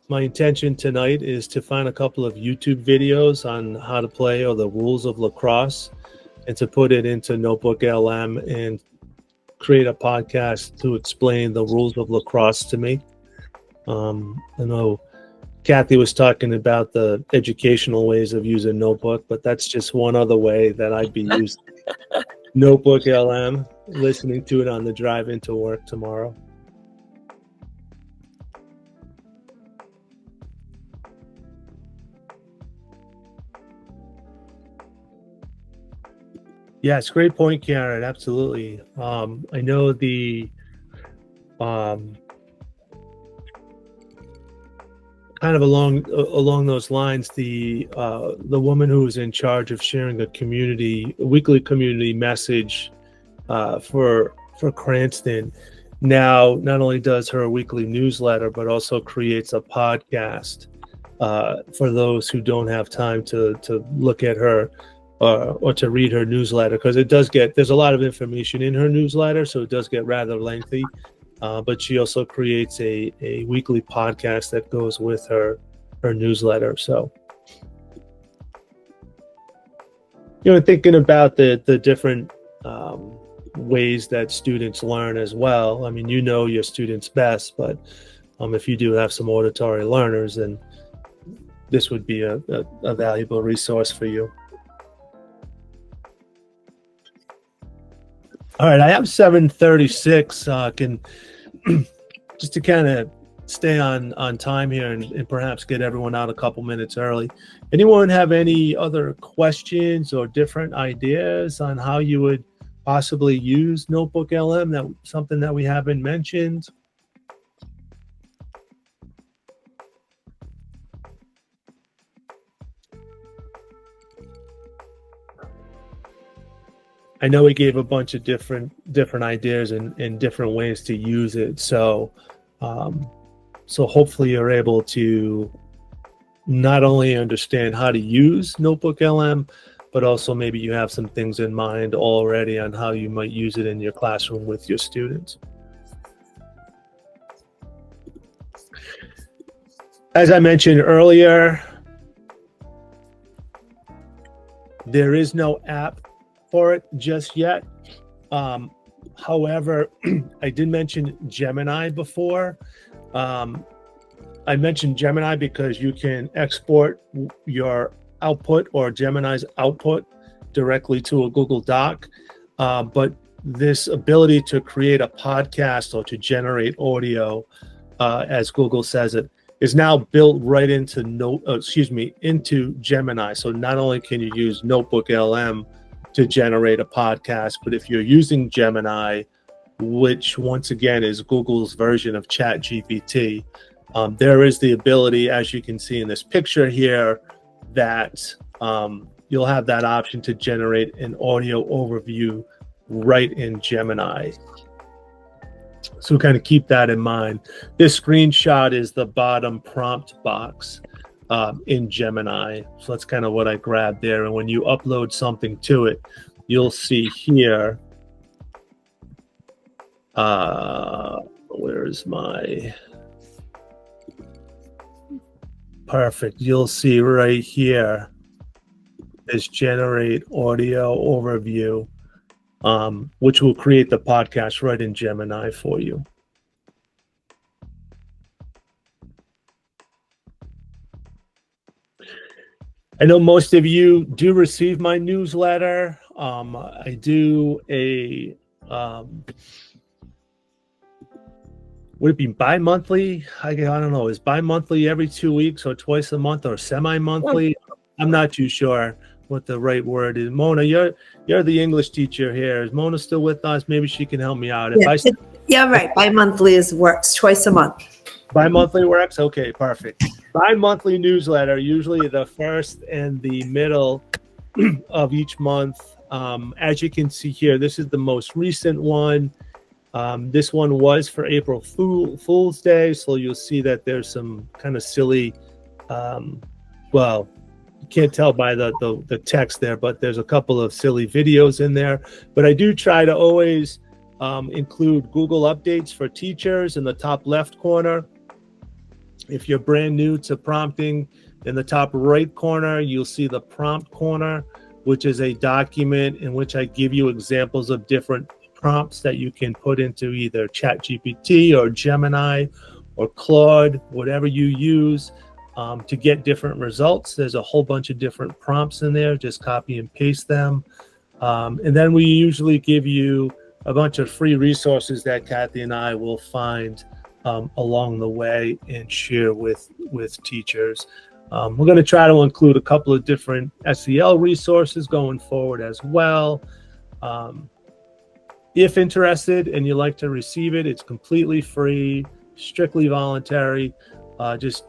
[SPEAKER 1] my intention tonight is to find a couple of YouTube videos on how to play or the rules of lacrosse and to put it into NotebookLM and create a podcast to explain the rules of lacrosse to me. I know Kathy was talking about the educational ways of using Notebook, but that's just one other way that I'd be using NotebookLM, listening to it on the drive into work tomorrow. Yes, great point, Karen. Absolutely. I know the kind of along those lines, the woman who was in charge of sharing a weekly community message for Cranston now not only does her weekly newsletter, but also creates a podcast for those who don't have time to look at her or to read her newsletter, because there's a lot of information in her newsletter, so it does get rather lengthy. But she also creates a weekly podcast that goes with her newsletter. So, thinking about the different ways that students learn as well. I mean, your students best, but if you do have some auditory learners, then this would be a valuable resource for you. All right, I have 7:36. Can just to kind of stay on time here and perhaps get everyone out a couple minutes early. Anyone have any other questions or different ideas on how you would possibly use NotebookLM? Something that we haven't mentioned? I know we gave a bunch of different ideas and different ways to use it. So hopefully you're able to not only understand how to use NotebookLM, but also maybe you have some things in mind already on how you might use it in your classroom with your students. As I mentioned earlier, there is no app for it just yet. However, I did mention Gemini before. I mentioned Gemini because you can export your output or Gemini's output directly to a Google Doc. But this ability to create a podcast or to generate audio, as Google says it, is now built right into into Gemini. So not only can you use NotebookLM to generate a podcast, but if you're using Gemini, which once again is Google's version of ChatGPT, there is the ability, as you can see in this picture here, that you'll have that option to generate an audio overview right in Gemini. So kind of keep that in mind. This screenshot is the bottom prompt box in Gemini. So that's kind of what I grabbed there. And when you upload something to it, you'll see here, where's my, perfect. You'll see right here, is generate audio overview, which will create the podcast right in Gemini for you. I know most of you do receive my newsletter. I do a, would it be bi-monthly? I don't know. Is bi-monthly every 2 weeks or twice a month or semi-monthly? I'm not too sure what the right word is. Mona, you're the English teacher here. Is Mona still with us? Maybe she can help me out.
[SPEAKER 7] Yeah, right. Bi-monthly works twice a month.
[SPEAKER 1] Bi-monthly works? Okay, perfect. Bi-monthly newsletter, usually the first and the middle of each month. As you can see here, this is the most recent one. This one was for April Fool's Day, so you'll see that there's some kind of silly, well, you can't tell by the text there, but there's a couple of silly videos in there. But I do try to always include Google updates for teachers in the top left corner. If you're brand new to prompting, in the top right corner, you'll see the prompt corner, which is a document in which I give you examples of different prompts that you can put into either ChatGPT or Gemini or Claude, whatever you use to get different results. There's a whole bunch of different prompts in there. Just copy and paste them. And then we usually give you a bunch of free resources that Kathy and I will find along the way and share with teachers. We're going to try to include a couple of different SEL resources going forward as well. If interested and you like to receive it, it's completely free, strictly voluntary. Just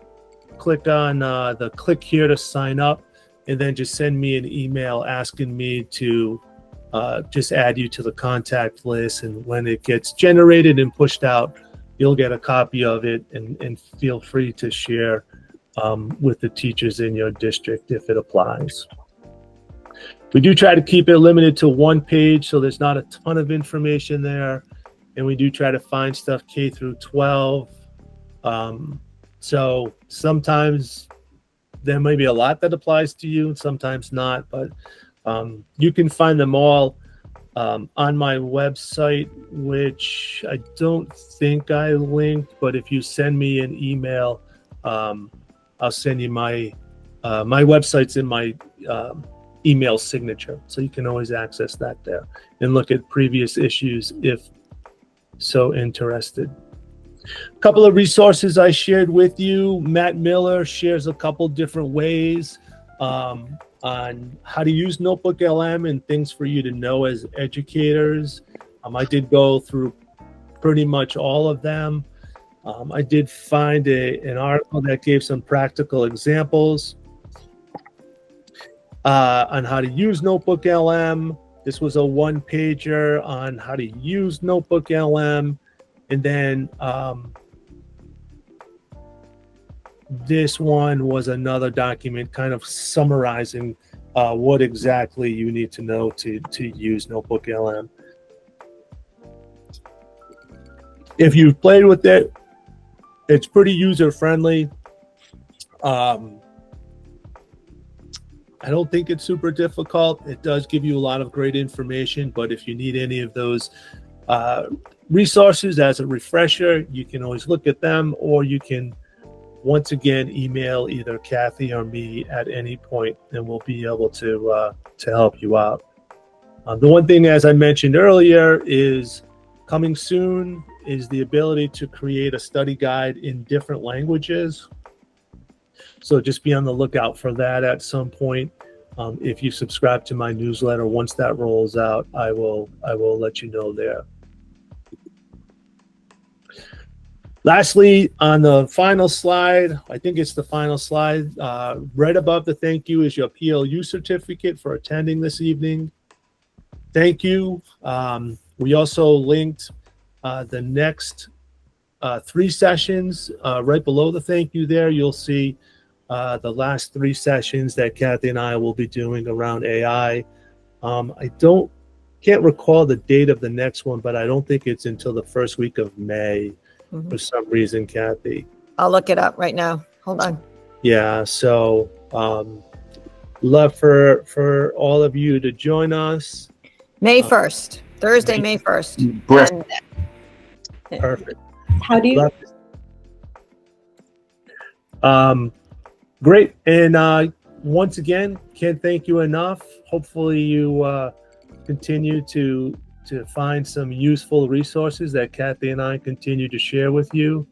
[SPEAKER 1] click on the click here to sign up, and then just send me an email asking me to just add you to the contact list. And when it gets generated and pushed out, you'll get a copy of it, and feel free to share with the teachers in your district if it applies. We do try to keep it limited to one page, so there's not a ton of information there. And we do try to find stuff K through 12. So sometimes there may be a lot that applies to you, and sometimes not. But you can find them all on my website, which I don't think I linked. But if you send me an email, I'll send you my website's in my email signature, so you can always access that there and look at previous issues if so interested. A couple of resources I shared with you. Matt Miller shares a couple different ways on how to use NotebookLM and things for you to know as educators. I did go through pretty much all of them. I did find an article that gave some practical examples on how to use NotebookLM. This was a one-pager on how to use NotebookLM. And then this one was another document kind of summarizing what exactly you need to know to use NotebookLM. If you've played with it, it's pretty user-friendly. I don't think it's super difficult. It does give you a lot of great information, but if you need any of those resources as a refresher, you can always look at them, or you can once again email either Kathy or me at any point, and we'll be able to help you out. The one thing, as I mentioned earlier, is coming soon is the ability to create a study guide in different languages. So just be on the lookout for that at some point. If you subscribe to my newsletter, once that rolls out, I will let you know there. Lastly, on the final slide, I think it's the final slide, right above the thank you is your PLU certificate for attending this evening. Thank you. We also linked the next 3 sessions right below the thank you there. You'll see the last 3 sessions that Kathy and I will be doing around AI. I can't recall the date of the next one, but I don't think it's until the first week of May. For some reason, Kathy.
[SPEAKER 2] I'll look it up right now. Hold on.
[SPEAKER 1] Yeah, so love for all of you to join us.
[SPEAKER 2] May 1st, Thursday, May 1st. And,
[SPEAKER 1] Perfect.
[SPEAKER 6] How do you?
[SPEAKER 1] Great. And once again, can't thank you enough. Hopefully you continue to find some useful resources that Kathy and I continue to share with you.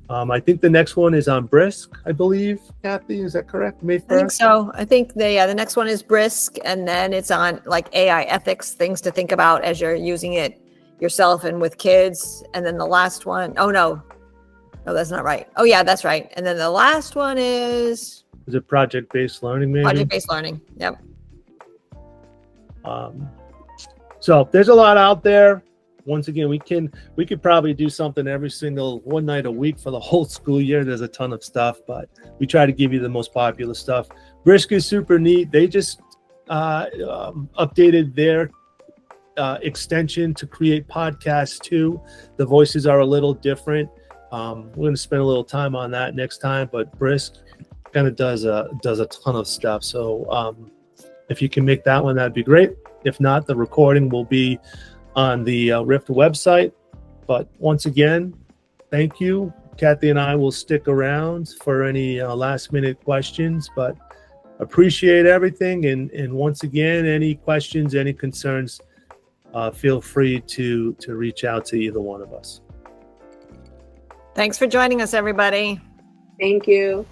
[SPEAKER 1] I think the next one is on Brisk, I believe. Kathy, is that correct? May 1st?
[SPEAKER 2] I think so. I think the next one is Brisk, and then it's on like AI ethics, things to think about as you're using it yourself and with kids. And then the last one, oh no, that's not right. Oh yeah, that's right. And then the last one is
[SPEAKER 1] it project-based learning, maybe?
[SPEAKER 2] project-based learning. Yep.
[SPEAKER 1] So there's a lot out there. Once again, we could probably do something every single one night a week for the whole school year. There's a ton of stuff, but we try to give you the most popular stuff. Brisk is super neat. They just updated their extension to create podcasts too. The voices are a little different. We're going to spend a little time on that next time, but Brisk kind of does a ton of stuff. So if you can make that one, that'd be great. If not, the recording will be on the Rift website. But once again, thank you. Kathy and I will stick around for any last minute questions, but appreciate everything. And once again, any questions, any concerns, feel free to reach out to either one of us.
[SPEAKER 2] Thanks for joining us, everybody.
[SPEAKER 6] Thank you.